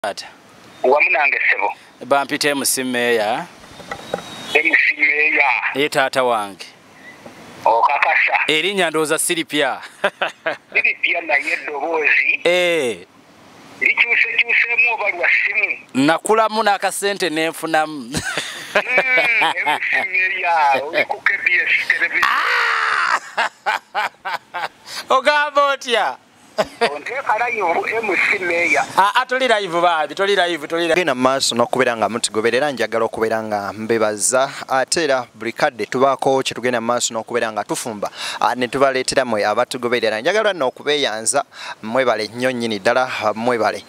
Wamunange sebo. Bampite musimeya. Musimeya. Ye taata wange. Okakasa. Erinnya ndooza Siripya. Siripya na yeddoboozi. Likyusekyusemu oba lwa simu. Nakulamu n'akasente nenfunamu. Musimeya oli ku KBS television. Ogamba otya? Toli live. Genda maaso n'okubeera nga mutugoberera njagala okubeera nga mbebaza ate era buli kadde tubaako kye tugenda maaso n'okubeera nga tufumba ne tubaleetera mmwe abatugoberera njagala n'okubeeyanza mwebale nnyo nnyini ddala mwebale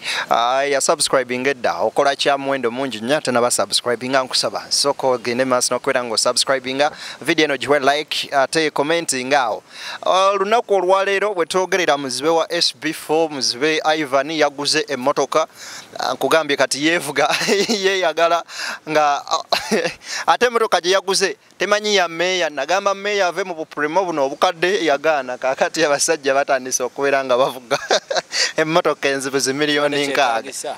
ya subscribing edda okola kya muwendo mungi nnyo ate naba subscribinga nkusaba sooka ogende maaso n'okubeera nga osubscribinga video eno giwe like ate commenting awo olunaku olwaleero bwe twogerera muzibe wa SB4 muzibe Ivan yaguze emmotoka nkugambye kati yevuga yeyagala nga ate emmotoka gye yaguze temanyi ya meya nagamba meya ave mu buprimo buno obukadde yagaana kakati abasajja batandise okubeera nga bavuga emmotoka enzibu zimiliyoni nkaaga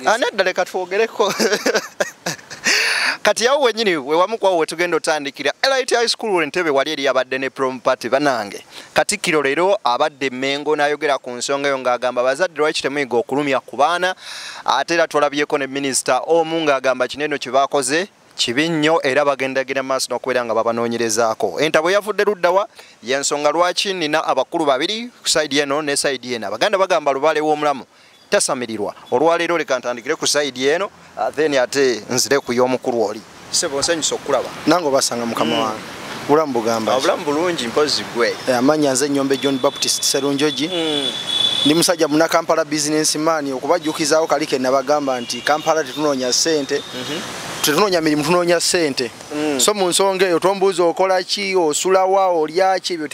anedda leka twogereko kati yawo wenyini we wamu kwawo wetugenda otandikira Elite High School Entebbe wali eri abadde ne prom party banange Katikkiro leero abadde Mengo n'ayogera ku nsonga yo ng'agamba bazadde lwaki temuyiga okulumya ku baana ate era twalabyeko ne minisita omu ng'agamba kineno kye baakoze kibi nnyo era bagendagenda maaso n'okubeera nga babanoonyerezaako entabo yavudde luddawa y'ensonga lwaki nina abakulu babiri ku sayidi eno ne sayidi eno abaganda bagamba lubaale w'omulamu tasamirirwa olwaleero leka ntandikire ku sayidi eno then ate nzire ku y'omukulu oli sebo nsanyusa okulaba nange basanga mukama wange bulamu bugamba obulamu bulungi mpozi gwe amanya nze Nnyombe John Baptist Serunjoji ndi musajja muna Kampala businessman okubajjukizaawo kalike nabagamba nti Kampala tetunoonya ssente tetunoonya mirimu tunoonya ssente so mu nsonga eyo tombuuza okola ki osulawa olyaki ebyo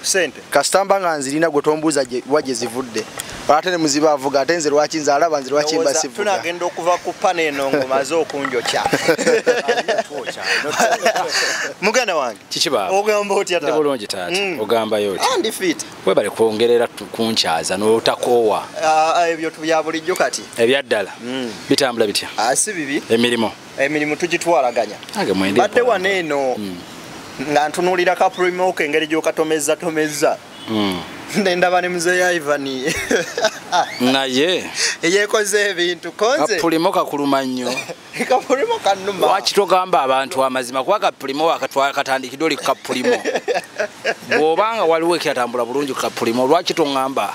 sente kasitamba nga nzirina gwe tombuuza wagye zivudde ate ne muziba avuga ate nze lwaki nze alaba nze lwaki mbasivuga tunagenda okuva ku pane eno ngomaze okunjokya muganda wange kikiba ogamba otya taata bulungi taata ogamba yoti andi fit webale kwongerera kunkyaza n'otakoowa ebyo bya bulijjo kati ebyaddala bitambula bitya si bibi emirimu tugitwalaganya badde wano eno nga ntunuulira kaprimo engeri gy'okatomeza ndaba ne muzeeyi Ivan naye yekoze ebintu konze kapulimo kakuluma nnyo kapulimo kanuma lwaki togamba abantu amazima kuba kapulimo wakatandikidde oli kapulimo bw'obanga waliwo ekyatambula bulungi ku kapulimo lwaki toŋŋamba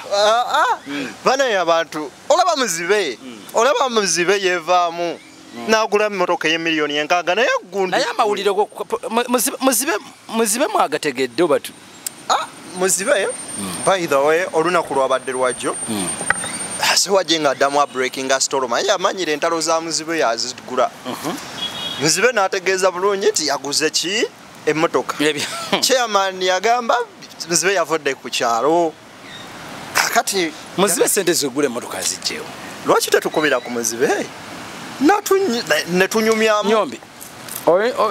banaye abantu olaba muzibe yeevaamu n'agula emmotoka y'emiliyoni enkaaga naye gundi naye amawulire muzibe mwagategedde obatu muzibe by the way olunaku lwabadde lwajjo siwajje nga addamu breaking storm aye amanyire entalo za muzibe yazigula muzibe n'ategeeza bulungi nti yaguze ki emmotoka chairman yagamba muzibe yavudde ku kyalo kakati muzibe sente zigula emmotoka zijjeewo lwaki tetukubira ku muzibe netunyumyamu Nnyombe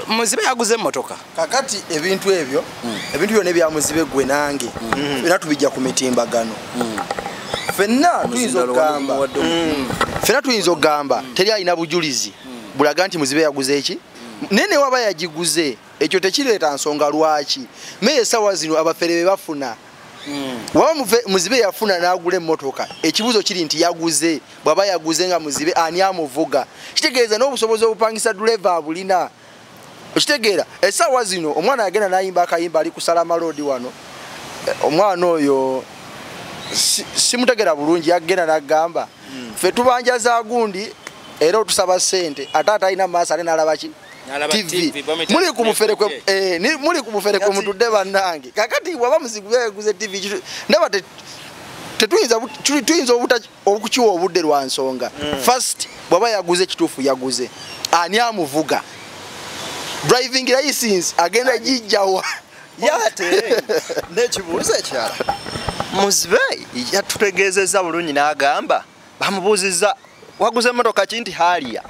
muzibe yaguze emmotoka kakati ebintu ebyo byonna ebya muzibe gwe nange era tubijja ku mitimbagano fenna tuyinza okugamba teri alina bujulizi bulaga nti muzibe yaguze eki nene waba yagiguze ekyo tekireeta nsonga lwaki naye essaawa zino abafere be bafuna waba muzibe yafuna n'agula emmotoka ekibuzo kiri nti yaguze bw'aba yaguze nga muzibe ani amuvuga kitegeeza n'obusobozi obupangisa dureva abulina okitegeera essaawa zino omwana yagenda n'ayimba akayimba ali ku Salama Road wano omwana oyo simutegera bulungi yagenda n'agamba ffe tubanjaza gundi era otusaba ssente ate atalina maaso ate n'alaba ki TV muli ku bufere kwe mutudde bannange kakati waba muzigu yaguze TV ndaba tuyinza okukiwa obudde lwa nsonga first bwaba yaguze kituufu yaguze ani amuvuga driving license agenda jijjawa yate nekibuuzo ekyala muzibe yatutegeezezza bulungi n'agamba bamubuuzizza waguze emmotoka ki nti Harrier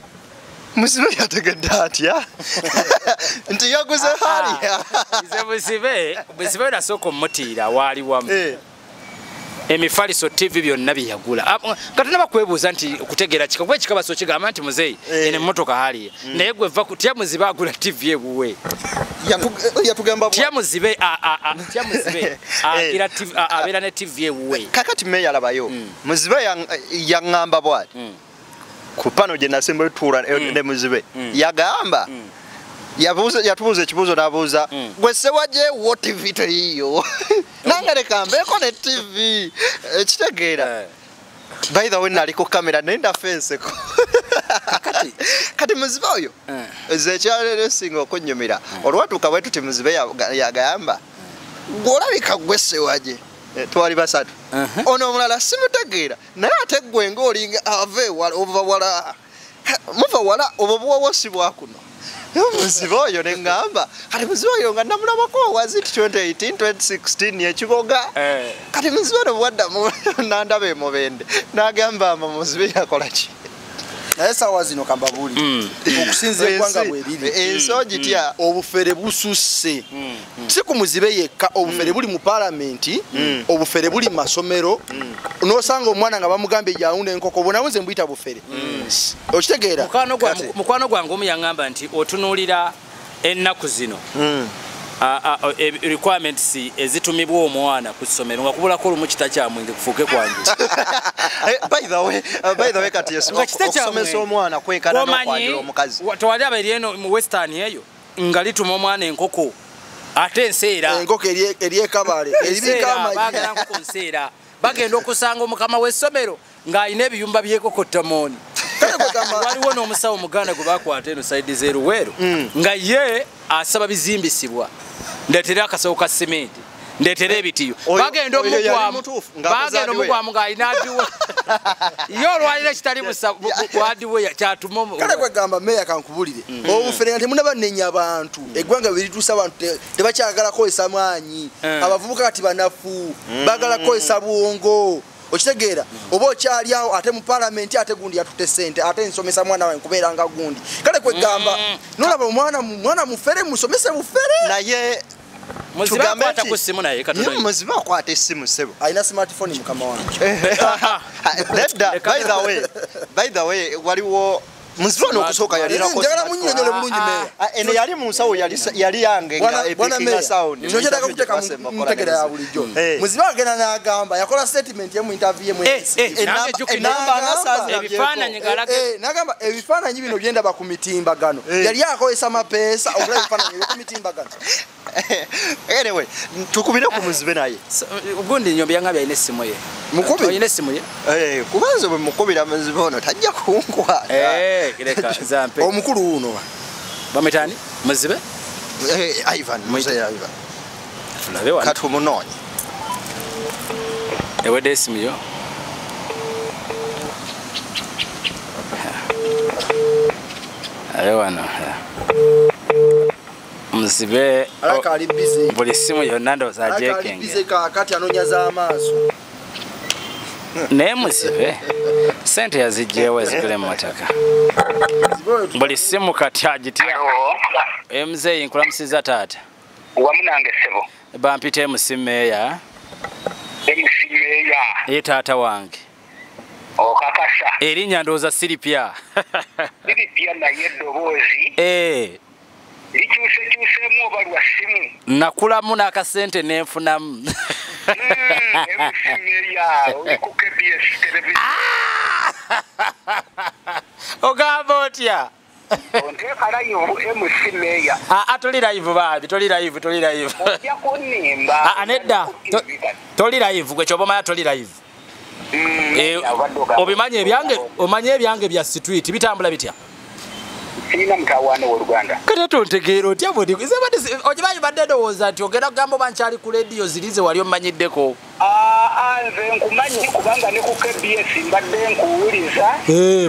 muzibe yategedde atya nti yaguze Harrier muzibe nasooka omutiira waali wamu emifaliso TV byonna byeyagula katonda bakwebuuza nti okutegeera kikabwe ekikabaso kigamba nti muzeeyi ene emmotoka haliya naye gwe va kutya muzibe agula TV ewuwe yatugamba tya muzibe agira TV abeera ne TV ewuwe kakati meya labayo muzibe yaŋŋamba bwati ku pano gye nasemba tuula ne muzibe yagamba yatubuuza ekibuuzo n'abuuza gwe sewajje wo TV teriyo nange leka mbeeko ne TV ekitegeera by the way nali ku kamera nenda fenseko kati muzibe oyo ze ekyaleesinga okunyumira olwatuuka bwe tuti muzibe yagamba ng'olabika gwe sewajje twali basatu ono omulala simutegeera naye ate gwe ng'olinga ava ewala ova wala muva wala obwo buwowosi bwakuno muzibe oyo ne ŋŋamba kati muzibe oyo nga namulabako waziti 2018 2016 yekiboga kati muzibe ono bwaddamu nandaba emubende n'agamba ama muzibe yakolaki naye sawa zino kambabuli okusinza eggwanga bweriri enso gitya obufere bususse si ku muzibe yekka obufere buli mu palamenti obufere buli mu masomero n'osanga omwana nga bamugambye jawunda enkoko bonamu nze mbuyita bufere okitegeera mukwano gwange omu yaŋŋamba nti otunuulira ennaku zino requirements ezitumibwa omwana ku ssomero nga kubulako olumu kita kya mwenge kufuuke kwange by the way kati okusomesa omwana kwenkana n'okwanjula omukazi tewali abaeri eno mu western eyo nga lituma omwana enkoko ate enseera enkoko eryekabale bagala nkoko nseera bagenda okusanga omukama w'essomero ng'alina ebiyumba by'ekokotamooni waliwo n'omusawo muganda gwe bakwata eno saidi z'eruweero nga ye asaba bizimbisibwa ndeetera akasawo ka simenti ndeetera ebitiyo bagenda omugwamu ng'alina adiwe ye olwaliro ekitali wadiwe kyatuma kale kwegamba meya kankubulire obufere nga temunaba nenya abantu eggwanga berituusa abantu tebakyagala kukozesa maanyi abavubuka kati banafu bagala kukozesa bwongo okitegeera oba okyali awo ate mu palamenti ate gundi yatute sente ate nsomesa mwana wange kubeera nga gundi kale kwegamba nolaba omwana mufere musomese bufere naye muzibe akwata ku ssimu naye muzibe akwata essimu sebo alina smartphone mukama wange by the way waliwo muzibe n'okusooka njagala munnyonnyole bulungi meya eno yali mu nsawo yali yange nga epikinga sound nkyetaka kuteeka mutegera ya bulijjo muzibe agenda n'agamba yakola statement ye mu interview n'agamba ebifaananyi bino byendaba ku mitimbagano yali akozesa mapeesa okula ebifaananyi ku mitimbagano anyway tukubire ku muzibe naye gundi nyombi yangabye alina essimu ye alina essimu ye kubanza bwe mukubira muzibe ono tajja kunkwata kireka zampe omukulu uno bametani muzibe Ivan katumunoonye ewedde essimu yo wano muzibe buli ssimu yonna ndowooza ajeekenge kakati anoonya z'amaaso naye muzibe sente yazijjeewo ezigula emmotoka buli ssimu kati agitya muzeeyi nkulamusiza taata wamu nange ssebo bampita emusimu meeya ye taata wange okakasa erinnya ndowooza siripya siripya naye eddoboozi likyusekyusemu oba lwa ssimu nakulamu n'akasente nenfunamu ogamba otya toli live baabi toli live nedda toli live gwe kyoba omanya toli live obimanye ebyange bya street bitambula bitya sina mtawana w'Oluganda kati tontegeera otya okimanyi badde ndowooza nti ogenda kugamba oba nkyali ku lediyo zirize wali omanyiddeko nze nkumanyi kubanga ne ku KBS mbadde nkuwuliza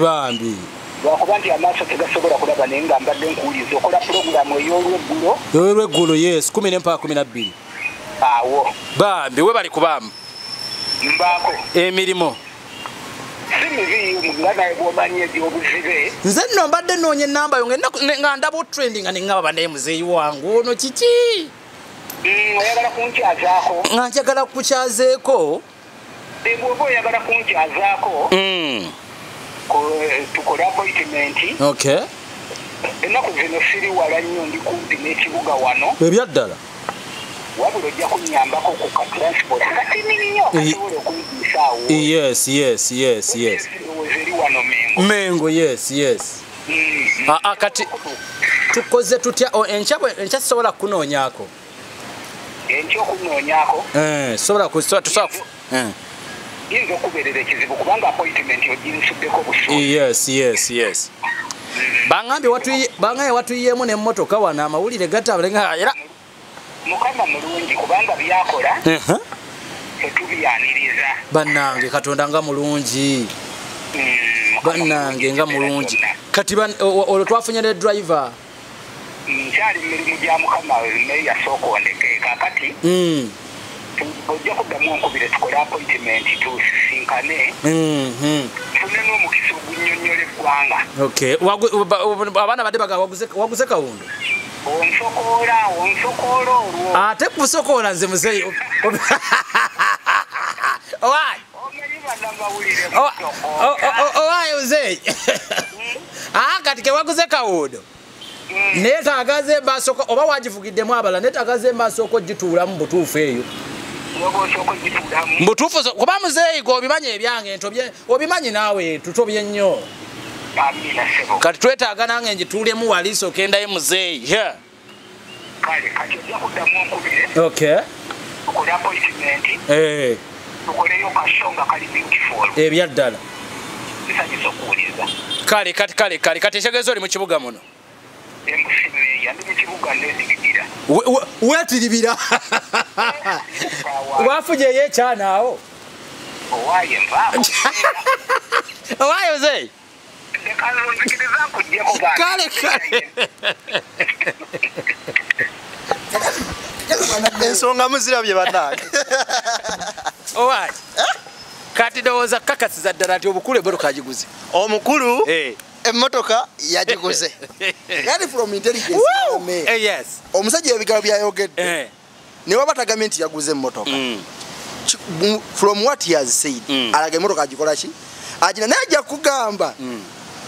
bambi lwakuba nti amaaso tegasobola kulaba naye nga mbadde nkuwuliza okola pulogulaamu ey'olweggulo yes 10 mpaka 12 awo bambi we bali kubaamu mbaako emirimu nze nno mbadde nnoonya ennamba yo nga ndaba otrending nga neŋŋaba bandaye muzeeyi wange ono kiki oyagala kunkyazaako nga njagala kukukyazeeko bw'oba oyagala kunkyazaako tukole appointment. Okay. Ennaku zino siri wala nnyo ndi kumpi n'ekibuga wano. Ebyaddala. Wabula ojja kunnyambako ku ka transport katini nnyo kasobola okuyigisa awo. Yes. Eri wano Mengo. Mengo, yes. Kati tukoze tutya enkya sobola kunoonyaako. Enkya okunoonyaako? Sobola tusobola yinza okubeerera ekizibu kubanga appointment ogirisuddeko busuubi. Yes. Bangambye watuyiyeemu n'emmotoka wano amawulire gatabalenga era Mukama mulungi kubanga byakola tetubiyaniriza. Bannange Katonda nga mulungi. Bannange nga mulungi. Kati olwo twafunye ne driver. Nkyali mirimu gya Mukama meya sookondeke kakati. Ojja kuddamu onkubire tukole appointment tusinkane. Tufune n'omukisa ogunnyonnyola eggwanga. Okay. Abaana badde waguze kawundo. Onsokoola olwo. Ate kusokoola nze muzeeyi. Owaayi. Omanyi bannamawulire owaayi muzeeyi. Kati ke waguze kawundo. Neetagaza embasoko oba wagivugiddemu abala neetagaza embasoko ogituulamu butuufu eyo. Mbutuufu kuba muzeeyi obimanyi ebyange ntobye obimanyi naawe tutobye nnyo. Kati twetaaga nange ngituulemu wali sokendayo muzeeyi. Kale kati ojja kuddamu onkubire. Okay. Tukole appointment. Tukoleyo kasonga kali beautiful. Ebyaddala. Nsanyusa okuwuliza. Kale kati ekitegeeza oli mu kibuga muno. Emusimeeya ndi mu kibuga neetiribira. Weetiribira. Wafujeyo ekyanaawo. Owaayi envaamu. Owaayi muzeeyi. Kale. Ensonga muzirabye bannange. Owaayi. Kati ndowooza kakasiza ddala nti obukulu emmotoka agiguze. Omukulu emmotoka yagiguze. Yani from intelligence. Yes. Omusajja ebigalo byayogedde. Ne waba tagamye nti yaguze emmotoka. From what he has said, alaga emmotoka agikola ki? Agina naye ajja kugamba.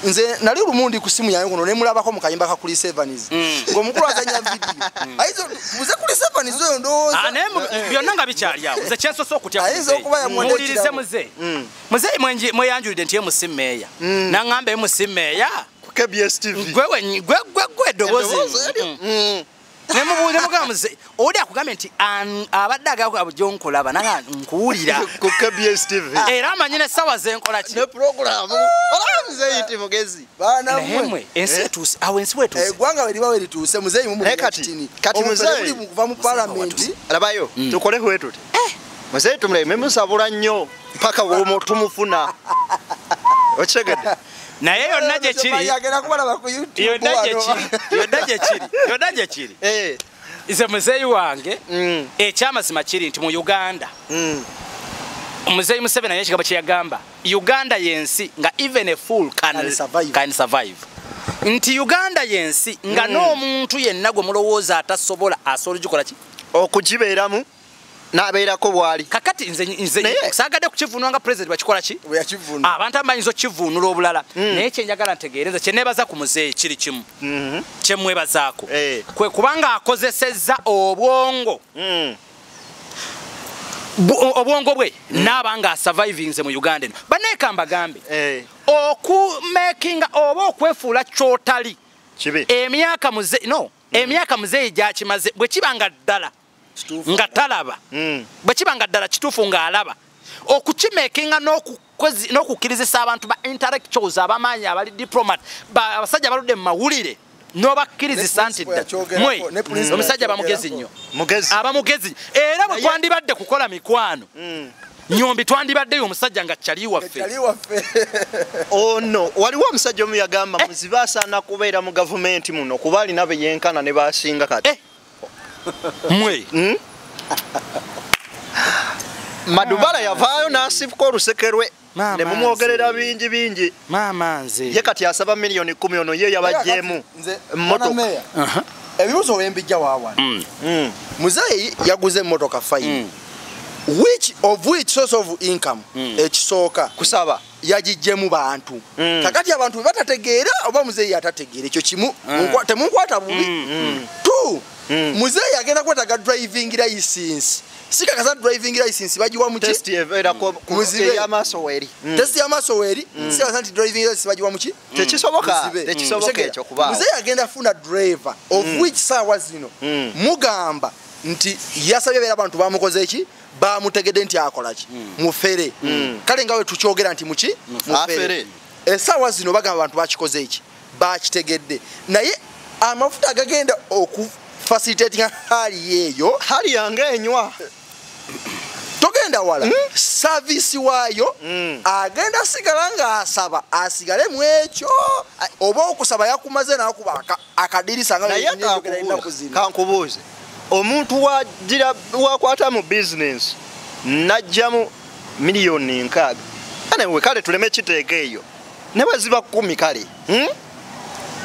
Nze nali lumundi ku simu yange kuno ne mulabako mu kayimba ka kuli Sevens. Ng'omukulu azanya video. Aizo muze kuli Sevens oyo ndowooza. Byonna nga bikyali awo. Nze kyensosa okutya. Ayinza okuba yamwonekera. Muwulirize muzeeyi. Muzeeyi mweyanjulidde nti ye musimeeya. Naŋŋamba ye musimeeya. Ku KBS TV. Gwe eddoboozi. Nemugamba muzeeyi. Oli akugambye nti abadde agamba gy'onkolaba nanga nkuwulira. Ku KBS TV. Era amanyi n'essaawa zenkola ki? Ne programu. Muzeeyi nti mugezi. Baana ensi etuuse. Awo ensi wetuuse. Eggwanga we liba we lituuse muzeeyi mumuli kitini. Kati muzeeyi kuva mu parliament. Labayo tukole hwetuti. Muzeeyi tumuleme musabula nnyo paka womo tumufuna. Ochegede. Naye yonna gye kiri. Yagera kubalaba ku YouTube. Yonna gye kiri. Nze muzeeyi wange ekyamazima kiri nti mu Uganda. Muzeeyi Museveni naye ekigambo kye yagamba. Uganda yensi nga even a fool can survive. Nti Uganda yensi nga n'omuntu yenna gwe mulowooza atasobola asobola gikola ki? Okugibeeramu n'abeerako bwali. Kakati nze saagadde kukivuunula nga president bakikola ki? Abantu abayinza okkivuunula obulala. Naye kye njagala ntegeereza kye neebaza ku muzeeyi kiri kimu. Kye mwebazaako. Kwe kubanga akozesezza obwongo. Obwongo bwe n'abanga asurvivinze mu Uganda eno. Banneeka mbagambe. Okumakinga oba okwefuula kyotali. Emyaka muzeeyi gyakimaze bwe kibanga ddala. Nga talaba. Bwe kibanga ddala kituufu ng'alaba. Okukimakinga n'okukkirizisa abantu ba intellectuals abamaanyi abali diplomat abasajja abaludde mu mawulire n'obakkirizisa nti dda mwe omusajja abamugezi nnyo abamugezi era bwe twandibadde kukola mikwano nyombi twandibaddeyo omusajja nga kyali waffe. Ono waliwo omusajja omu yagamba muzibe asaana kubeera mu gavumenti muno kuba alina be yenkana ne basinga kati. Mwe Madubala yavaayo n'asifuka olusekerwe ne mumwogerera bingi. Maama nze ye kati asaba miliyoni 10 ono ye yabajjeemu emmotoka. Ebibuzo wembijja waawana. Muzeeyi yaguze emmotoka 5. which source of income ekisooka kusaba yagijjemu bantu kakati abantu batategeera oba muzeeyi atategeera ekyo kimu temunkwata bubi tu muzeeyi agenda kwetaga driving license sikakasa driving license bagiwa muki test evera ko y'amaaso weri test y'amaaso weri sikakasa nti driving license bagiwa muki tekisoboka ekyo kuba muzeeyi agenda funa driver of which saawa zino mugamba nti yasabye beera abantu bamukoze eki bamutegedde nti akolaki mufere kale ngawe tukyogera nti muki mufere esaawa zino bagamba abantu bakikoze eki bakitegedde naye amafuta agagenda okufacilitating hali yeeyo hali yange enywa togenda wala service waayo agenda sigala nga asaba asigale mu ekyo oba okusaba yakumaze nakuba akadirisa nga kankubuuze omuntu wakwata mu business najjamu miliyoni 6 anewe kale tuleme kiteeka eyo ne baziba 10 kale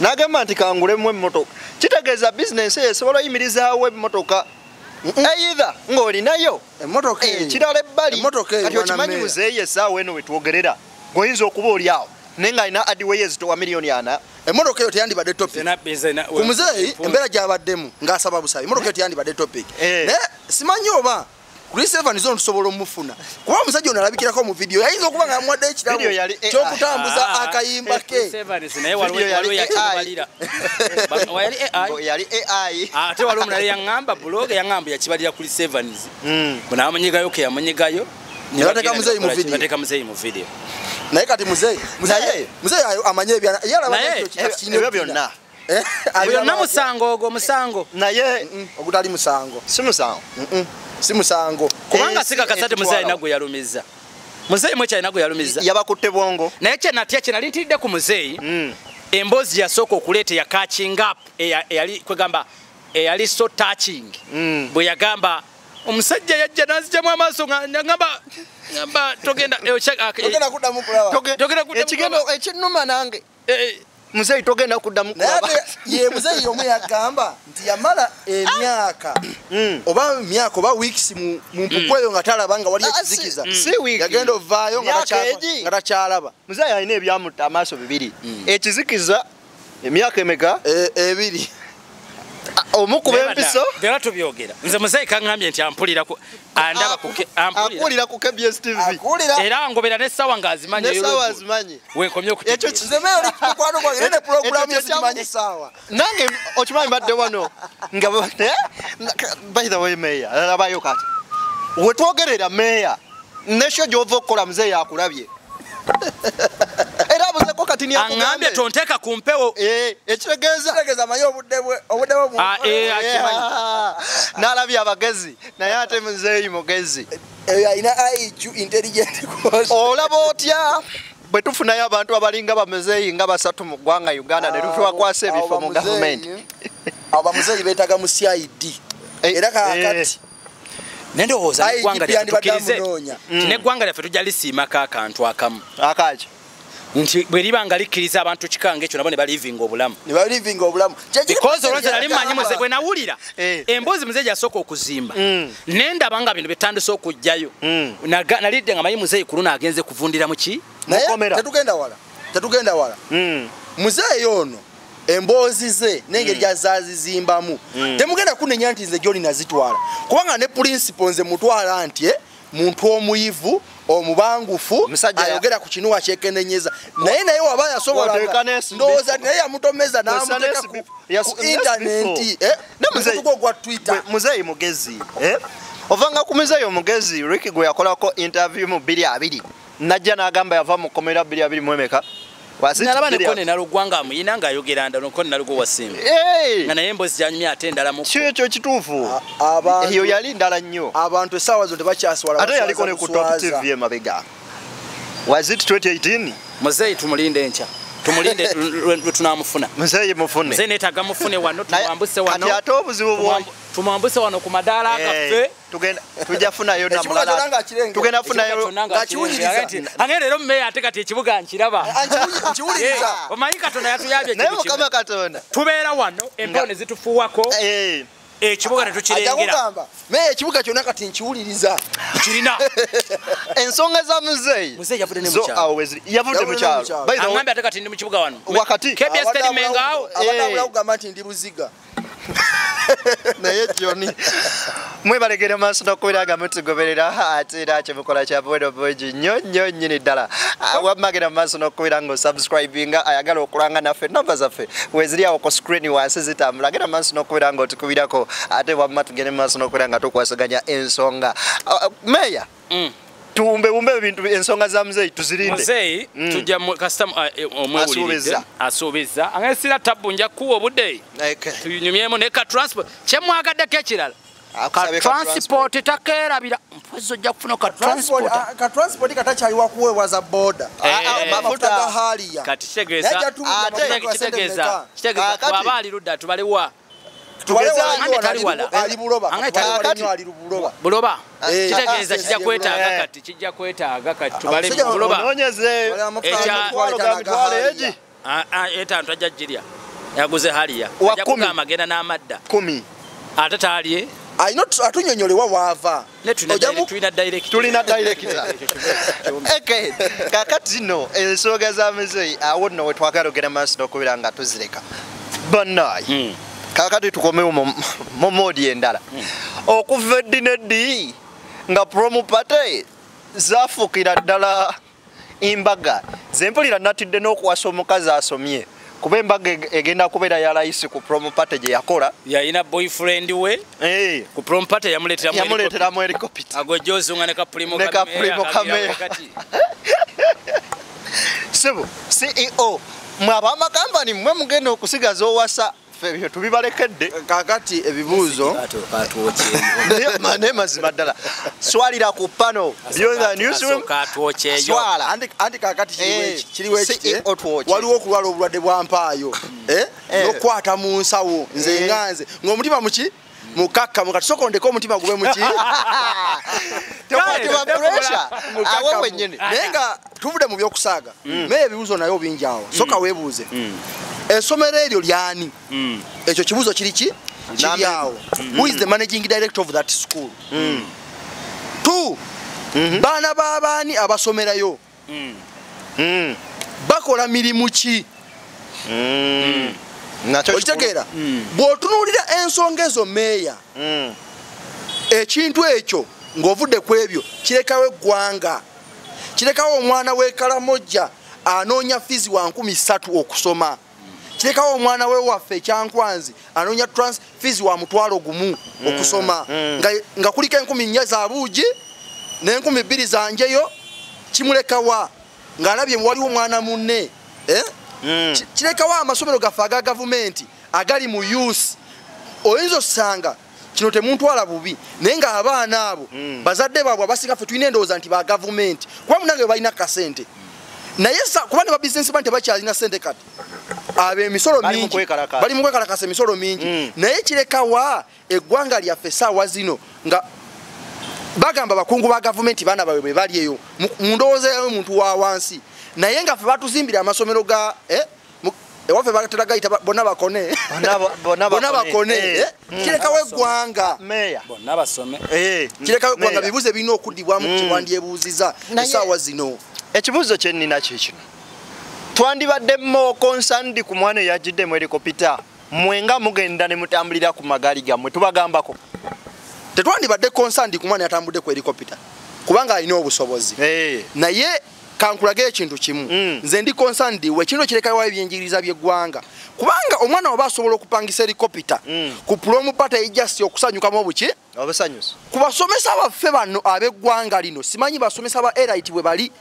nagamba nti kangulemu emmotoka kitegeeza business esobola oyimirizaawo emmotoka either ng'olinayo emmotoka kirala ebbali kati okimanyi muzeeyi essaawa eno wetwogerera ng'oyinza okuba oli awo naye ng'alina adways towa miliyoni 4 emmotoka eyo teyandibadde topic ku muzeeyi embeera gy'abaddemu ng'asaba busabe emmotoka eyo teyandibadde topic naye simanyi oba Chris Evans zone tusobola omufuna kuba omusajja ono alabikirako mu video yayinza okuba nga amwadde ekirabo ky'okutambuza akayimba ke yali AI ate waliwo omulala yaŋŋamba blog yaŋŋamba yakibalira Chris Evans bw'naamunyigayo ke yamunyigayo bateeka muzeeyi mu video naye kati muzeeyi amanye ebyo byonna byonna musango ogwo musango naye ogutali musango si musango si musango kubanga sikakasate muzeeyi alina gwe yalumiza muzeeyi mwekyo alina gwe yalumiza yabakutte bwongo naye kyenatya kye nali ntiridde ku muzeeyi emboozi yasooka okuleeta eya catching up eyali kwegamba eyali so touching bwe yagamba omusajja yajja n'azigyamu amaaso ngamba togenda kuddamu kulaba ekigendo ekinnuma nange muzeeyi togenda kuddamu kulaba ye muzeeyi omu yagamba nti yamala emyaka oba weeks mu mpuku eyo nga talaba nga waliyo ekizikiza yagenda ovaayo nga takyalaba muzeeyi alina ebyamutta amaaso 2 ekizikiza emyaka emeka 2 omukuba empiso era tubyogera nze muzeeyi kaŋŋambye nti ampulira ku KBS TV era ngobera n'essaawa ng'azimanyi wenkomye nange okimanyi badde wano nga by the way meya alabayo kati wetwogerera meya nesho gyova okukola muzeeyi akulabye era abuzeko kati aŋŋambye tonteeka ku mpewo ekitegeeza amanyi obudde n'alabye abagezi naye ate muzeeyi mugezi alina IQ intelligent olaba otya bwe tufunayo abantu abalinga bamuzeeyi nga 3 mu ggwanga Uganda ne tubakwasa ebifo mu gavumenti abamuzeeyi beetaga mu CID era kakati nendowooza neggwanga lyaffe tukkirize nti neggwanga lyaffe tujja lisiimako akantu akamu akaki nti bwe liba nga likkiriza abantu kikanga ekyo nabo ne balivinga obulamu because olwonse nali mmanyi muze gwe nawulira emboozi muzeeyi gyasooka okuzimba nendaba nga bino betandise okujjayo nalidde nga manyi muzeeyi ku luno agenze kuvundira muki tetugenda wala muzeeyi ono emboozi ze n'engeri gyazazizimbamu temugenda kunenya nti nze gyoli nazitwala kubanga ne principle nze mutwala nti muntu omuyivu omubangufu ayogera ku kinuwa kyekenenyeza naye waba yasobola ndowooza naye yamutomeza n'amuteeka ku intaneti nemuzeeyi gwa Twitter muzeeyi mugezi ovanga ku muzeeyi omugezi Ricky gwe yakolako interview mu 2 najja n'agamba yava mu komera 2 mu emeka nalaba nekone naluggwanga amuyina ng'ayogera ndala nkone nalugo wasimba nga naye emboozi gyanyumya ate endala mu kyekyo kituufu eyo yali ndala nnyo abantu essaawa zo tebakyaswala ate yaliko ne ku Top TV emabega was it 2018 muzeeyi tumulinde enkya tumulinde tunamufuna muzeeyi mufune muzeeyi neetaaga mufune wano tumwambuse wano ate obuzibu bwongi tumwambuse wano ku madaala agaffe tujja funayo namulala tugenda funayo ange leero mmeeya ate kati ekibuga nkiraba omanyi katonda yatuyabye naye mukama katonda tubeera wano empewo ne zitufuuwako ekibuga ne tukirengera meya ekibuga kyonna kati nkiwuliriza kirina ensonga za muzeeyi yavudde ne mukyalo yavudde mukyalo aŋambye ate kati ndi mu kibuga wano wakati KBS terimengaawo abadde kugamba nti ndi buziga naye kyoni mwebalekere maaso n'okubiraga mutugoberera ate era kyemukola kya bwino bwegi nnyo nnyo nnyini ddala wammagera maaso n'okubira ng'osubscribinga ayagala okulanga naffe namba zaffe weziri awo ku screen wansi zitambula gera maaso n'okubira ng'otukubirako ate wamma tugende maaso n'okubira nga tukwasaganya ensonga meya tuwumbewumbe ebintu ensonga za muzeeyi tuzirinde muzeeyi tujja kasita omwewulirize asuubiza angesira tabbu nja kuwa obudde tunyumyemu ne ka transport kyemwagaddeko ekirala ka transport takeerabira mpozi ojja kufuna ka transport katakyaliwa kuweewaza boda amafuta ga haliya kati kitegeeza bw'aba ali ludda tubalewa buloba kitegeeza kijja kwetaaga kati tubale buloba etaano tajja jirya yaguze haliya ajja kugamba agenda n'amadda ate taalye atunyonyolewa waava tulina director kakati no ensonga za muzeeyi awo nno wetwagala ogenda maaso n'okubira nga tuzireka bannayi kakati tukomewo mu modi endala okuva eddi neddi nga promo party zafuukira ddala embaga zempulira natidde n'okuwasa omukazi asomye kuba embaga egenda kubeera ya layisi ku promo party gye yakola yalina boyfriend we ku promo party yamuleeteramu helicopter agojozunga ne kaprimo kameya sebo CEO mwabamakampani mmwe mugenda okusigaza owasa febyo tubibalekedde kakati ebibuuzo mane mazima ddala swalira ku pano anti kakati kiriwo ekite waliwo okulwala obulwadde bwa mpaayo n'okukwata mu nsawo nze nganze ng'omutima muki mukakka mukati sokondeko omutima gube muki awo wennyini naye nga tuvudde mu byokusaaga naye ebibuuzo naye obingi awo soka weebuuze essomero eryo lyani ekyo kibuuzo kiri awo who is the managing director of that school two baana b'abaani abasomerayo bakola mirimu ki okitegeera bw'otunuulira ensonga ezo meeya ekintu ekyo ng'ovudde ku ebyo kirekawo eggwanga kirekawo omwana w'ekalamojja anoonya fizi wa 3,000 okusoma kirekawo omwana we waffe ekyankwanzi anoonya fizi wa 1,000 okusoma nga kuliko 4,000 za buugi ne2,000 zanjeyo kimulekawa ng'alabye waliwo omwana munne kirekawo amasomero gaffe aga gavumenti agali mu youth oyinza osanga kino temuntwala bubi naye nga abaana abo bazadde baabwe abasinga ffe tulina endowooza nti ba gavumenti kuba munange bwe balina kasente naye kuba ne babizinesi bani tebakyalina sente kati ab'emisolo mingi bali mu kwekalakasa emisolo mingi naye kirekawa eggwanga lyaffe essaawa zino nga bagamba abakungu ba gavumenti baana baabwe bwe bali eyo mu ndowooza yawe muntu wa wansi naye nga ffe batuzimbira amasomero ga ewaffe batera gayita bonna bakone kirekawo eggwanga kirekawo eggwanga bibuuzo ebirina okuddibwamu kiwandyebuuziza essaawa zino ekibuuzo kye nnina kikino twandibadde concerned ku mwana eyajjidde mu helikopita mwenga mugenda ne mutambulira ku magaali gammwe tubagambako tetwandibadde concerned ku mwana yatambudde ku helikopita kubanga alina obusobozi naye kankulage ekintu kimu nze ndi concerned wekintu kirekawo ebyenjigiriza by'eggwanga kubanga omwana oba asobola okupangisa helikopita ku promo party ejjasi okusanyukamu obuki obusanyusi ku basomesa baffe bano ab'eggwanga lino simanyi basomesa ba elite bwe bali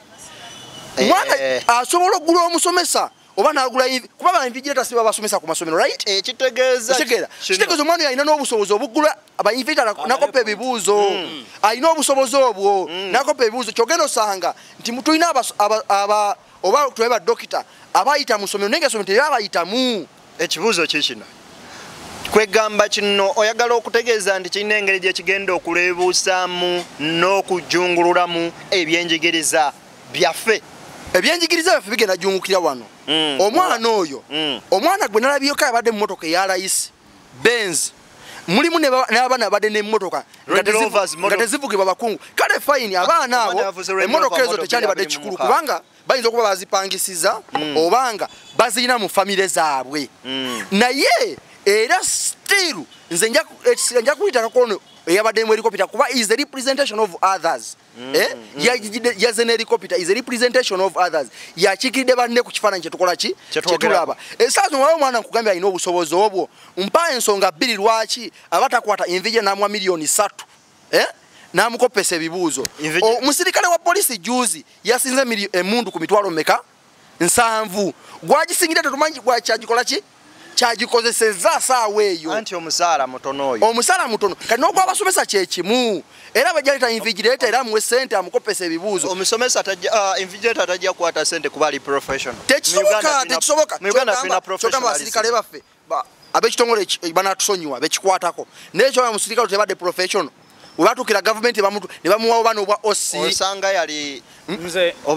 mwana asobola okugula omusomesa oba n'agula kuba bainvigirata siba basomesa ku masomero right kitegeeza omwana oyo alina n'obusobozi obugula abainvigirata nakopa ebibuuzo alina obusobozi obwo nakopa ebibuuzo kyogenda osanga nti tulina oba tube badokita abayita mu ssomero naye nga essomero teryabayitamu ekibuuzo kikino kwegamba kino oyagala okutegeeza nti kirina engeri gye kigenda okuleebuusaamu n'okujjungululamu ebyenjigiriza byaffe ebyenjigiriza byaffe bigenda jjungukira wano omwana oyo omwana gwe nalabyeko abadde mu motoka eya layisi Benz mulimu n'abaana badde n'emmotoka nga tezivugibwa bakungu kale fayini abaana abo emmotoka ezo tekyandibadde kikulu kubanga bayinza okuba bazipangisiza obanga bazirina mu famire zaabwe naye era still nze nja kuyita kakono eyabadde mu helicopter kuba is the representation of others yaze ne helicopter is a representation of others yakikidde banne ku kifaananyi kyetukola ki kyetulaba esaazo wawe mwana nkugambye alina obusobozi obwo mpa ensonga bbiri lwaki abatakwata envije namwa miliyoni 3 namukopesa ebibuuzo omusirikale wa polisi juzi yasinze emundu ku mitwalo meka 7 gwagisingire tetumanyi gwakyagikola ki kyagikozeseza saawa eyo anti omusaala mutono oyo omusaala mutono kati n'ogwabasomesa kyekimu era bajjaleta invigilator era amuwe ssente amukopesa ebibuuzo omusomesa invigilator tajja kukwata ssente kuba ali professional tekisoboka kyogamba basirikale baffe ab'ekitongole banatusonyiwa bekikwatako naye kyogamba musirikale tebadde professional webatukira gavumenti ne bamuwawo bano obwa OC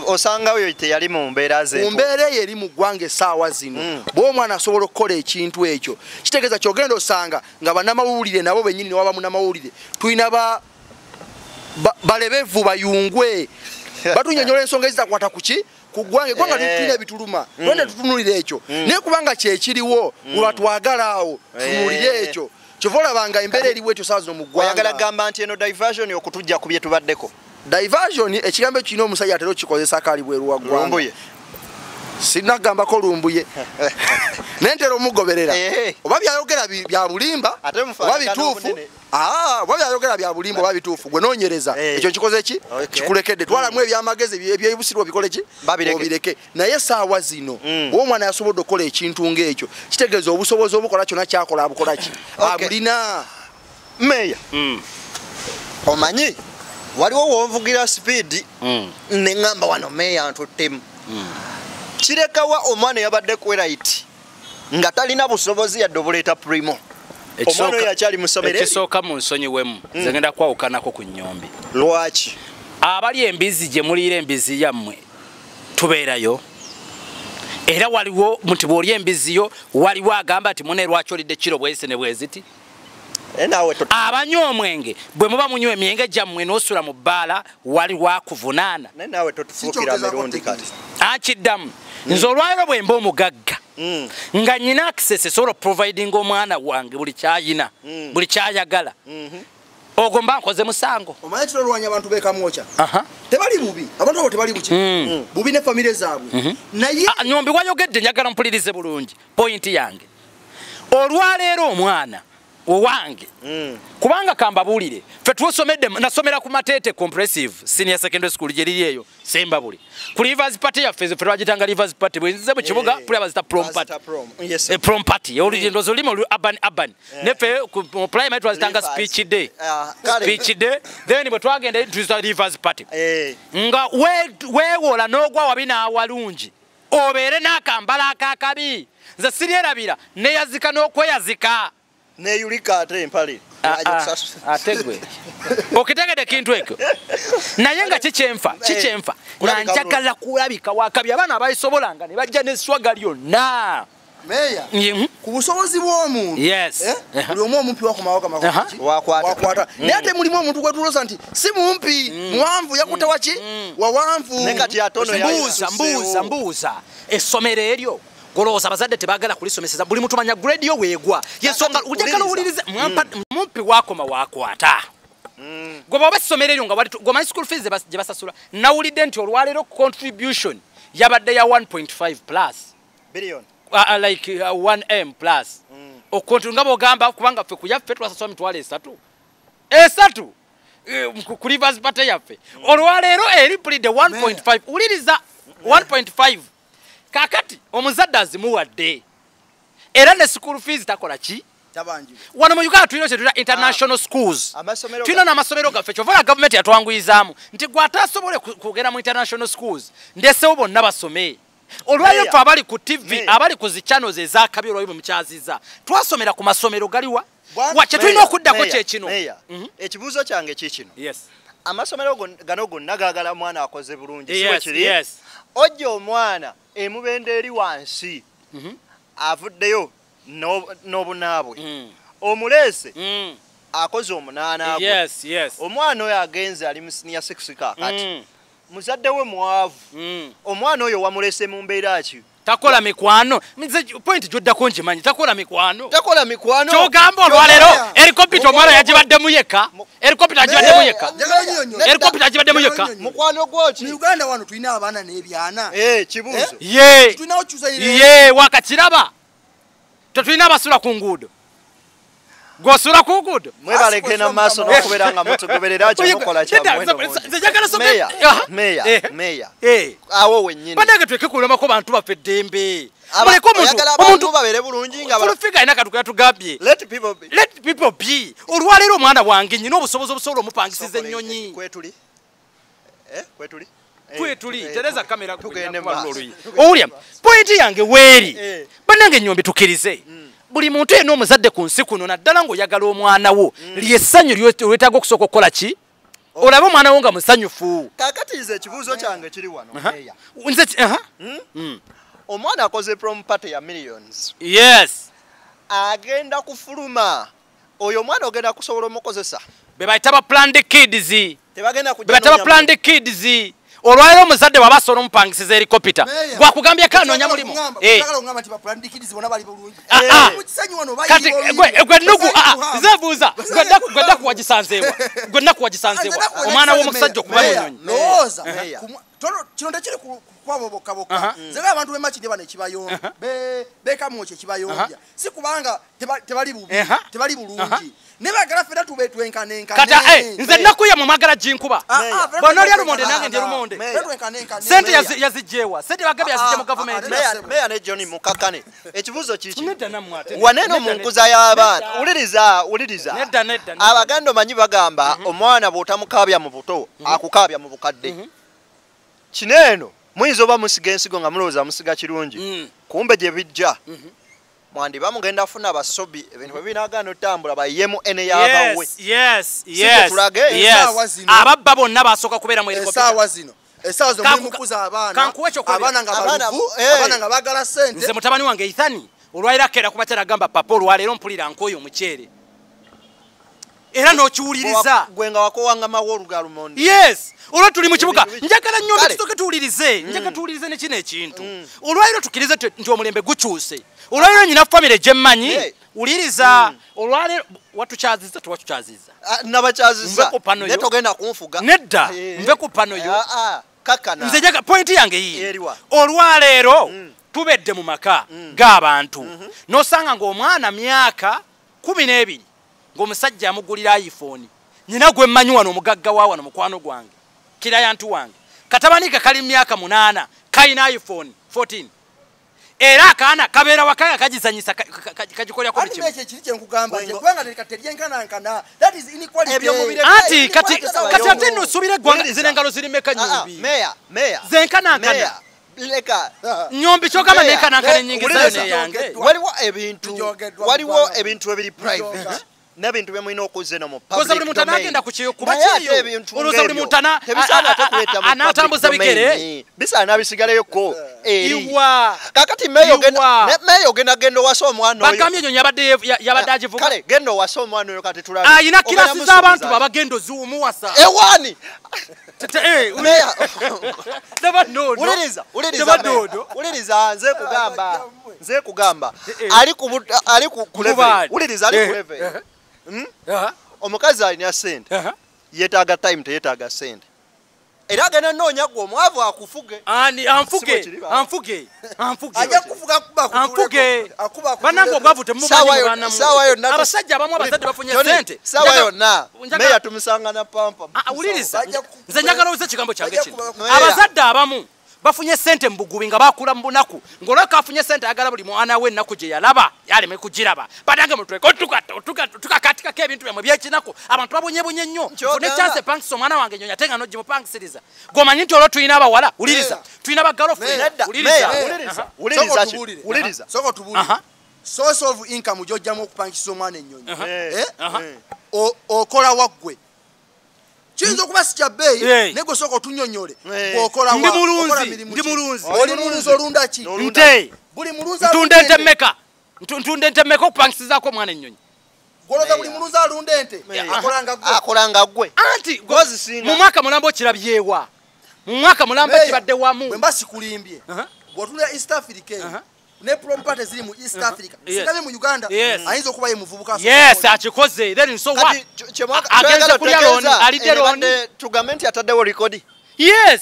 osanga oyo teyali mu mbeera ze mu mbeera eyo eri mu ggwanga essaawa zino bw'omwana asobola okukola ekintu ekyo kitegeeza kyogenda osanga nga bannamawulire nabo bennyini newaba munnamawulire tulina balebevu bayungwe batunyonyola ensonga ezitakwata kuki ku ggwanga eggwanga tulina ebituluma twende tutunulire ekyo naye kubanga kyekiriwo webatwagala awo tunulire ekyo kyova olabanga embeera eriwo ekyo saa zino mu ggwanga oyagala gamba nti eno diversion okutujja ku bye tubaddeko diversion ekigambo kirina omusajja atera okikozesa kali bweru wa ggwanga sinagambako lumbuye naye ntera omugoberera oba byayogera bya bulimba oba bituufu oba byayogera bya bulimba oba bituufu gwe noonyereza ekyo kikoze ki kikulekedde twalamu ebyamagezi ebyebusirwa bikole ki obireke naye saawa zino oba omwana yasobodde okukola ekintu ng'ekyo kitegeeza obusobozi obukola kyonna kyakola abukola ki abulina meya omanyi waliwo wonvugira speed neŋŋamba wano meya ntuttemu kirekawa omwana yabadde kweraiti nga talina busobozi yadde obuleeta primo omwana oyo akyali musomere ekisooka mu nsonyiwemu nze ngenda kwawukanako ku nnyombi lwaki abali embizi gye muliira embizi yammwe tubeerayo era waliwo nti bw'oli embiziyo waliwo agamba nti mune lwaki olidde kiro bwezise ne bweziti abanywa omwenge bwe muba munywa emyenge gyammwe n'osula mu bbaala wali wakuvunaana akiddamu nze olwaliro bwe mba omugagga nga nyina akisese sobola providing omwana wange buli kyayina buli kyayagala ogwo mba nkoze musango omanyi kiro olwanya abantu bekamwoca tebali bubi abantu abo tebali buki bubi ne famire zaabwe naye nyombi wayogedde njagala mpulirize bulungi pointi yange olwaleero omwana owange kubanga kambabuulire ffe twosomedde nasomera ku Matete Comprehensive Senior Secondary School gye liri eyo semba buli ku Rivers Party yaffe ffe twagitanga Rivers Party bwe nzize mu kibuga pulya bazita prom party prom party olugendo zolimo urban neffe ku primary twazitanga speech day then bwe twagenda tuza Rivers Party nga weewola n'ogwa wabi n'awalungi obeere n'akambala akakabi nze siryerabira neyazika n'okweyazika neyulika ate empale ategwe okitegede kintu ekyo naye nga kikyenfa nga njagala kulabika wakabi abaana abayisobolanga ne bajja n'esswaga lyonna meya ku busobozi bw'omuntu buli omu omumpi wakomawo wakwata naye ate mulimu omuntu gwetulosa nti si mumpi muwanvu yakuta waki wawanvu mbuuza essomero eryo golowooza abazadde tebagala kulisomeseza buli muntu manya grade yo weegwa yensonga ujagala owulirize mumpi wakoma wakwata gwe baba essomero eryo nga gomanyi school fees gye basasula nawulidde nti olwaleero contribution yabadde ya 1.5 plus billion like 1M plus okontu nga bogamba kubanga ffe kuyaffe twasasula mitwalo esatu ku Rivers Party yaffe olwaleero eripulidde 1.5 uliriza 1.5 kakati omuzadde azimuwadde era ne school fees takola ki wano mu Uganda tulina kyetuyita international schools tulina n'amasomero gaffe kyovala gavumenti yatwanguyizaamu nti gwatasobole kugenda mu international schools ndesewo bonna basome olwayo ffe abali ku TV abali ku zi channels ezakabi olwayo mukyaziza twasomera ku masomero galiwa wakye tulina okuddako kyekino ekibuuzo kyange kikino amasomero gano gonna gaagala mwana akoze bulungi siwekiri ojja omwana emubende eri wansi avuddeyo n'obunaabwe omulese akoze omunaana gwe. Yes. Omwana oyo agenze ali mu senior 6 kakati. Muzadde we muwavu. Omwana oyo wamulese mu mbeera ki? Takola mikwano. Point joddako nkimanyi takola mikwano. Takola mikwano. Kyogamba olwaleero helicopter omwana yagibaddemu yekka. Helicopter agibaddemu yekka. Helicopter agibaddemu yekka. Mukwano gwoki? Mu Uganda wano tulina abaana n'ebyana. Kibuuzo. Tulina okyusa wakakiraba. Tetulina abasula ku nguudo. Gwosula ku nguudo. Mwebaleke na maaso n'okubeera nga mutugoberera kyomukola kyammwe. Meya. Awo wennyini. Banange tweke kulemako bantu baffe eddembe. Omuntu babeere bulungi nga Fulufika ayina katuka yatugambye. Let people be. Olwaleero omwana wange nyina obusobozi obusobola omupangisiza ennyonyi. Kwetuli tereza kamera tugende maaso. Owulya pointi yange weeri. Banange ennyombi tukkirize. Buli muntu yenna omuzadde ku nsi kuno naddala ng'oyagala omwana wo lyessanyu lyetaaga okusooka okukola ki? Olabe omwana wo nga musanyufu. Kaakati nze ekibuuzo kyange kiri wano. Omwana akoze prom party ya millions. Yes. Agenda kufuluma. Oyo omwana ogenda kusobola omukozesa. Be bayita ba planned kids. Tebagenda kujja. Be bayita ba planned kids. Olwaleero omuzadde waba asobola omupangisiza helicopter. Gwakugambye kanoonya mulimu. Kati gwe nnugu zeebuuza gwe ddaku wagisanzeewa. Omwana w'omusajja okuba n'ennyonyi. Lowooza kino tekiri kukwabo bokka. Nze abantu b'emaki ne bano ekibayonja. Beekamwoki ekibayonja. Si kubanga tebali bulungi. Ne bagala fera tube twenkanenkane. Kata nze nakuya mu magala jinkuba. Bono lya lumonde nange ndi lumonde. Sente yazijjewa. Sente bagabe yazijje mu government. Meya ne Johnny mukakane. Ekibuuzo kiki? Waneno mu nkuza y'abaana. Uliriza. Nedda. Abaganda manyi bagamba omwana bw'otamukaabya mu buto akukaabya mu bukadde. Kineeno muyinza oba musiga ensigo nga mulowooza musiga kirungi. Kumbe gye bijja. Mwandi bamugenda afuna abasobi ebintu bwe binagaana otambula bayemu ene y'abawe. Yes. Ababba bonna basooka kubeera mu helicopter. Esaawa zo mukuza abaana nga bagala sente. Nze mutabani wange Ithani olwaliro akeera kuba teragamba papa olwaleero mpulira nkoyo omuceere. Era n'okiwuliriza. Gwe nga wakowangamawo olugalumondi. Yes. Olwo tuli mu kibuga njagala nnyo tutoke tuwulirize. Njagala tuwulirize ne kino ekintu. Olwaliro tukkirize nti omulembe gukyuse. Olwaliro nyina famire gye mmanyi. Wuliriza. Olwaliro watukyaziza tuwatukyazizza. Nabakyaziza. Ne togenda kunfuga. Nedda. Nve ku pano yo. Kakana. Nze njaga pointi yange yiyi. Olwaleero tubedde mu maka g'abantu. N'osanga ng'omwana myaka 12 ng'omusajja amugulira iPhone. Nyina gwe mmanyi wano omugagga wa wano mukwano gwange. Kirayantu wange. Katabanika kali myaka 8 kayina iPhone 14. Era akaana kabeera wakaya kagizanyisa kagikolya ko bikimu. Ati ekyo kiri nkugamba nje kubanga teryenkanankana. That is inequality. Ati kati ate nosubire gwanga zine ngalo ziri meka nyumbi. Meya. Zenkanankana. Leka. Nyombi kyogamba nenkanankana nyingi zayo yange. Waliwo ebintu ebiri private. N'ebintu byemulina okuzza no mu public domain. Koza buli muntu anagenda ku kiyo kuba kiyo. Oluza buli muntu anatambuza bigere. Bisaana bisigaleyo ko. Iwa. Kakati meyo genda wasa omwana oyo. Bagambye nyo yabadde agivuga. Kale genda wasa omwana oyo kati tulabe. Ayina kirasi z'abantu babagendo zuumu wasa. Ewani. Meya. Uliriza nze kugamba. Ali ku level. Uliriza ali ku level. Omukazi alina sente. Yeetaaga time teyeetaaga sente. Era agenda nnoonya gwe omwavu akufuge. Anfuge. Ajja kufuga kuba anfuge. Banange obwavu temubanyi mubanamu. Abasajja abamu abazadde bafunye sente. Sawa yonna. Meya tumusanga na pampa. Uliriza. Nze njagala oze kigambo kyange kino. Abazadde abamu bafunye sente mbugubi nga bakula mbunaku ngolaka afunye sente agala buli mwana we naku gye yalaba yaleme kugiraba badange mutweko tukakatika ke ebintu byamwe byekinako abantu babonyebonye nnyo fune chance panks omwana wange nyonya tenga noji mupanksiriza gomanyi nti olwo tuyina abawala uliriza tuyina bagirlfriend uliriza soko tubuli source of income jojjamu okupangisa omwana ennyonyi okola waggwe Chinzo kuba sija bei nego soko tunyonyole bwokola wa ndi mulunzi oli mulunzi olunda ki nte buli mulunzi ntunde ntemeka okupangisizaako omwana ennyonyi goloza buli mulunza alunda ente akolanga gwe anti mu mwaka mulambo kirabyewa mu mwaka mulambo kibadde wamu bwe mbasikulimbye bwotulya East Africa ne prompate ziri mu East Africa sikabe mu Uganda ayinza okuba ye muvubuka yes akikoze then so what agenda kulya loni alide loni tugamenti ataddewo record yes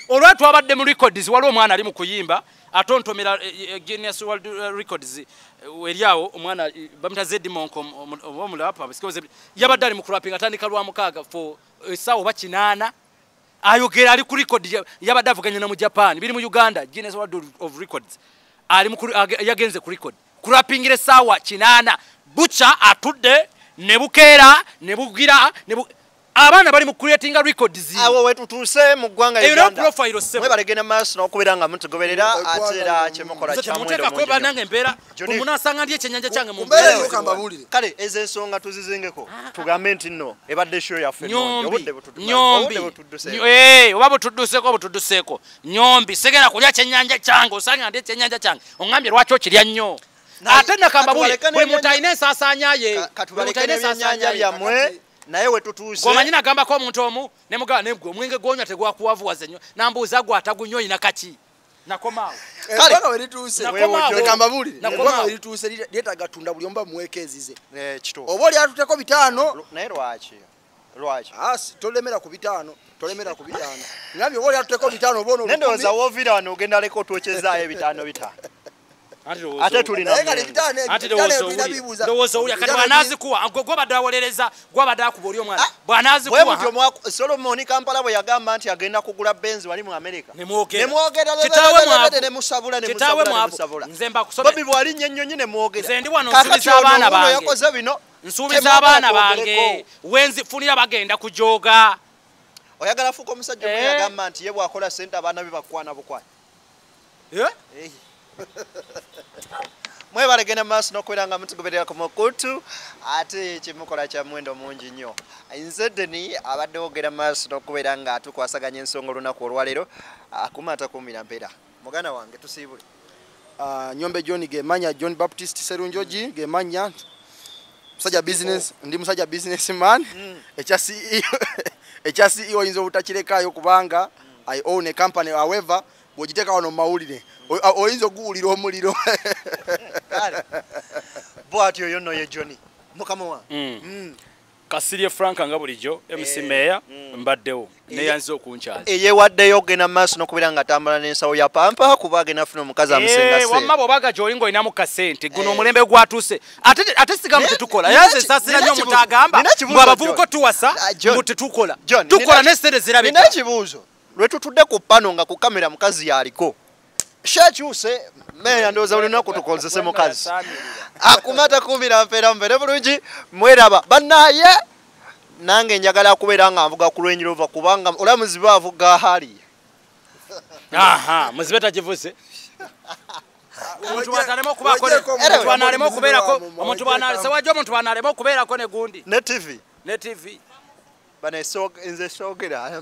olwatu abadde mu records waliwo omwana ali mu kuyimba atontomera Guinness World Records weriawo omwana bamita Zedi Monko omulapa because yabadde ali mu rapping atandika lwa mukaaga for sawo bakinana ayogera ali ku record yabadde avuganya na mu Japan biri mu Uganda Guinness World of Records ali mu yagenze ku record ku rappingire sawa kinana bucha atudde ne bukeera ne bugira ne abana bali mu creating records awo wetu tuse mu gwanga Uganda profile sebo balegena maso nokuberanga mutugoberera atera kyemukola kyamwendo ko banange mbera kumunasanga ndiye kyenyanja kyange mu mbere yokamba bulire kale ezensonga tuzizingeko tugamenti nno ebadde show ya feno nyombi obabo tudduseko nyombi segera kulya kyenyanja kyange osanga ndiye kyenyanja kyange ongambye lwacho kirya nnyo ate nakamba bulire bwe mutaine sasanyaye katubalekenye nyanja byamwe naye wetutuuse gomanyi nagamba ko omuntu omu ne mugaba ne gwe mwenge gonya tegwakuwavuwaza nnyo nambuuza gwa atagunyo ina kaki nakomaawo kale werituuse nakamba bulire nakoma werituuse lyetaga tunda buli omba muwekezize kito oba oli atuteko 5 naye lwaki asi tolemera ku 5 ngambye oba oli atuteko 5 bono nendoza wovira wano ogenda leko twechezaayo 5 ate tulina ndowozo uli akati bwanazi kuwa gwabadde awolereza gwabadde akuba oli omwana bwanazi kuwa Solomon Kampala bwe yagamba nti agenda kugula Benz wali mu America nemwogera ne musabula nze mbakusomera Bobi bwali nnyonnyonyi ne mwogera nze ndi wano nsuubiza abaana bange yakoze bino nsuubiza abaana bange wenzi funira bagenda kujoga oyagala fuko omusajja bwe yagamba nti ye bwakola sente abaana be bakwana bukwana mwebale gena maso nokwiranga mutugoberera ku mukutu ate kimukola kya mwendo mungi nnyo nzedeni abadde ogera maso nokuberanga tukwasaganya ensonga olunaku olwalero akumata kumira mpera mugana wange tusibule Nyombe John gemanya John Baptist Serunjoji gemanya musajja business ndi musajja businessman echa CEO inzo utakirekayo kubanga I own a company however bojiteka wano mawulire oyinza okuwulira omuliro bwatyo yono ye Johnny mukama wa Kasirye Frank nga bulijjo MC Meya mbaddewo neyanze okunkyaza eyewaddeyo gena maaso nokubeera tambula n'ensawo ya pampa kuba gena funa omukazi amusenga se wamma bw'obaga gy'olinga olinamu kasente guno omulembe gwatuuse ate sigamu tetukola yanze nsasira nnyo omuntu agamba mwe abavubuka tuwasa mbu tetukola tukola n'essente zirabika nina ekibuuzo lwe tutudde ku pano nga ku kamera mukazi yaliko shakyuse meya ndowooza buli lunaku tukozese mukazi akumata kumira mpeera mbere bulungi mweraba bannaye nange njagala kubeera nga nvuga ku Range Rover kubanga olaba muzibe avuga hali muzibe tagivuze omuntu bw'atalema okubeerako omuntu bw'anaalema okubeerako ne gundi ne TV bano nze soogera